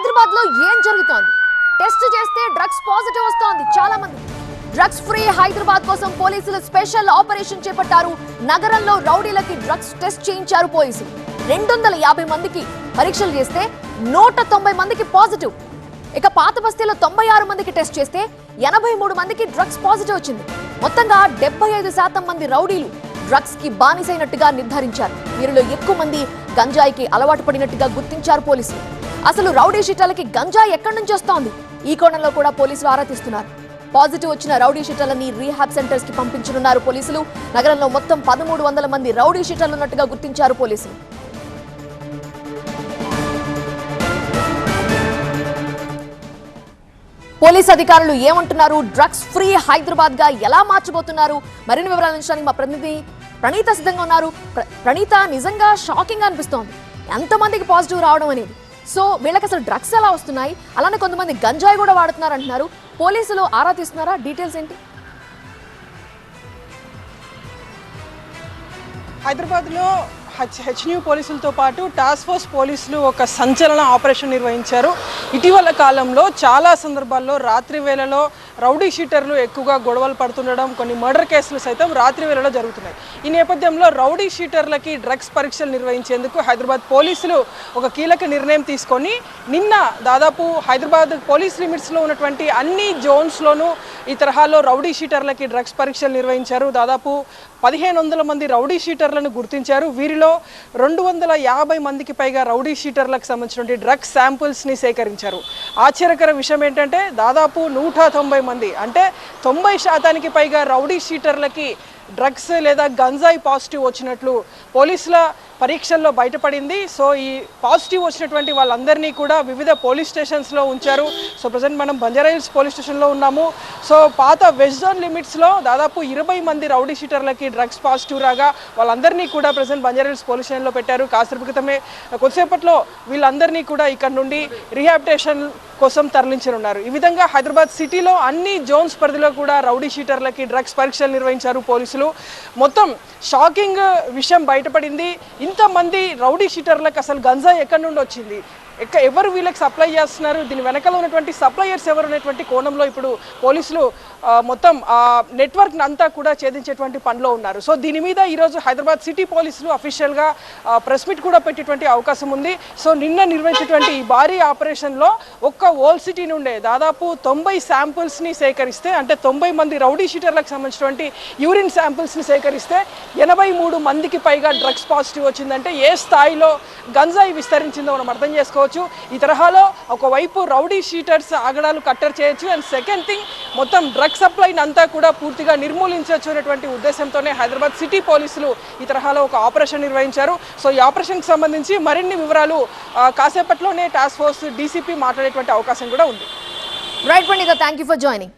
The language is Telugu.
హైదరాబాద్ లో ఏం జరుగుతోంది? టెస్ట్ చేస్తే డ్రగ్స్ పాజిటివ్ వస్తోంది చాలా మంది. డ్రగ్స్ ఫ్రీ హైదరాబాద్ కోసం పోలీసులు స్పెషల్ ఆపరేషన్ చేపట్టారు. నగరంలో రౌడీలకి డ్రగ్స్ టెస్ట్ చేయించారు పోలీసులు. 250 మందికి పరీక్షలు చేస్తే 190 మందికి పాజిటివ్. ఇక పాత బస్తీలో 96 మందికి టెస్ట్ చేస్తే 83 మందికి డ్రగ్స్ పాజిటివ్ వచ్చింది. మొత్తంగా 75% మంది రౌడీలు డ్రగ్స్ కి బానిసైనట్టుగా నిర్ధారించారు. వీరిలో ఎక్కువ మంది గంజాయికి అలవాటు పడినట్టుగా గుర్తించారు పోలీసులు. అసలు రౌడీ షీటర్లకి గంజాయి ఎక్కడి నుంచి వస్తోంది? ఈ కోణంలో కూడా పోలీసులు ఆరా తీస్తున్నారు. పాజిటివ్ వచ్చిన రౌడీ షీటర్లని రీహాబ్ సెంటర్స్ కి పంపించనున్నారు పోలీసులు. నగరంలో మొత్తం 1300 మంది రౌడీ షీటర్లు ఉన్నట్టుగా గుర్తించారు పోలీసులు. పోలీస్ అధికారులు ఏమంటున్నారు? డ్రగ్స్ ఫ్రీ హైదరాబాద్ గా ఎలా మార్చబోతున్నారు? మరిన్ని వివరాల నుంచి మా ప్రతినిధి ప్రణీత సిద్ధంగా ఉన్నారు. ప్రణీత, నిజంగా షాకింగ్ అనిపిస్తోంది ఎంతమందికి పాజిటివ్ రావడం అనేది. సో వీళ్ళకి అసలు డ్రగ్స్ ఎలా వస్తున్నాయి? అలానే కొంతమంది గంజాయి కూడా వాడుతున్నారు అంటున్నారు. పోలీసులు ఆరా తీస్తున్నారా? డీటెయిల్స్ ఏంటి? హైదరాబాద్లో హెచ్న్యూ పోలీసులతో పాటు టాస్క్ ఫోర్స్ పోలీసులు ఒక సంచలన ఆపరేషన్ నిర్వహించారు. ఇటీవల కాలంలో చాలా సందర్భాల్లో రాత్రి వేళలో రౌడీ షీటర్లు ఎక్కువగా గొడవలు పడుతుండడం, కొన్ని మర్డర్ కేసులు సైతం రాత్రి వేళలో జరుగుతున్నాయి. ఈ నేపథ్యంలో రౌడీ షీటర్లకి డ్రగ్స్ పరీక్షలు నిర్వహించేందుకు హైదరాబాద్ పోలీసులు ఒక కీలక నిర్ణయం తీసుకొని నిన్న దాదాపు హైదరాబాద్ పోలీస్ లిమిట్స్లో ఉన్నటువంటి అన్ని జోన్స్లోనూ ఈ తరహాలో రౌడీ షీటర్లకి డ్రగ్స్ పరీక్షలు నిర్వహించారు. దాదాపు 1500 మంది రౌడీ షీటర్లను గుర్తించారు. వీరిలో 250 మందికి పైగా రౌడీ షీటర్లకు సంబంధించిన డ్రగ్స్ శాంపుల్స్ని సేకరించారు. ఆశ్చర్యకర విషయం ఏంటంటే దాదాపు 190 మంది, అంటే 90% పైగా రౌడీ షీటర్లకి డ్రగ్స్ లేదా గంజాయి పాజిటివ్ వచ్చినట్లు పోలీసుల పరీక్షల్లో బయటపడింది. సో ఈ పాజిటివ్ వచ్చినటువంటి వాళ్ళందరినీ కూడా వివిధ పోలీస్ స్టేషన్స్లో ఉంచారు. సో ప్రజెంట్ మనం బంజారాహిల్స్ పోలీస్ స్టేషన్లో ఉన్నాము. సో పాత వెస్ట్ జోన్ లిమిట్స్లో దాదాపు 20 మంది రౌడీ షీటర్లకి డ్రగ్స్ పాజిటివ్ రాగా వాళ్ళందరినీ కూడా ప్రజెంట్ బంజారాహిల్స్ పోలీస్ స్టేషన్లో పెట్టారు. కాసేపు క్రితమే కొద్దిసేపట్లో వీళ్ళందరినీ కూడా ఇక్కడ నుండి రీహాబిటేషన్ కోసం తరలించనున్నారు. ఈ విధంగా హైదరాబాద్ సిటీలో అన్ని జోన్స్ పరిధిలో కూడా రౌడీ షీటర్లకి డ్రగ్స్ పరీక్షలు నిర్వహించారు పోలీసులు. మొత్తం షాకింగ్ విషయం బయటపడింది. ఇంతమంది రౌడీ షీటర్లకు అసలు గంజాయి ఎక్కడి నుండి వచ్చింది, ఎవరు వీళ్ళకి సప్లై చేస్తున్నారు, దీని వెనకాల ఉన్నటువంటి సప్లయర్స్ ఎవరు అనేటువంటి కోణంలో ఇప్పుడు పోలీసులు మొత్తం నెట్వర్క్ అంతా కూడా ఛేదించేటువంటి పనిలో ఉన్నారు. సో దీని మీద ఈరోజు హైదరాబాద్ సిటీ పోలీసులు అఫీషియల్గా ప్రెస్ మీట్ కూడా పెట్టేటువంటి అవకాశం ఉంది. సో నిన్న నిర్వహించేటువంటి ఈ భారీ ఆపరేషన్లో ఒక్క ఓల్డ్ సిటీ నుండే దాదాపు 90 శాంపుల్స్ని సేకరిస్తే, అంటే 90 మంది రౌడీ షీటర్లకు సంబంధించినటువంటి యూరిన్ శాంపుల్స్ని సేకరిస్తే 83 మందికి పైగా డ్రగ్స్ పాజిటివ్ వచ్చిందంటే ఏ స్థాయిలో గంజాయి విస్తరించిందో మనం అర్థం చేసుకోవచ్చు. ఈ తరహాలో ఒకవైపు రౌడీ షీటర్స్ ఆగడాలు కట్టడి చేయొచ్చు, అండ్ సెకండ్ థింగ్ మొత్తం డ్రగ్ సప్లైని అంతా కూడా పూర్తిగా నిర్మూలించవచ్చు అనేటువంటి ఉద్దేశంతోనే హైదరాబాద్ సిటీ పోలీసులు ఈ తరహాలో ఒక ఆపరేషన్ నిర్వహించారు. సో ఈ ఆపరేషన్కి సంబంధించి మరిన్ని వివరాలు కాసేపట్లోనే టాస్క్ ఫోర్స్ డీసీపీ మాట్లాడేటువంటి అవకాశం కూడా ఉంది. Right Pandit, thank you for joining.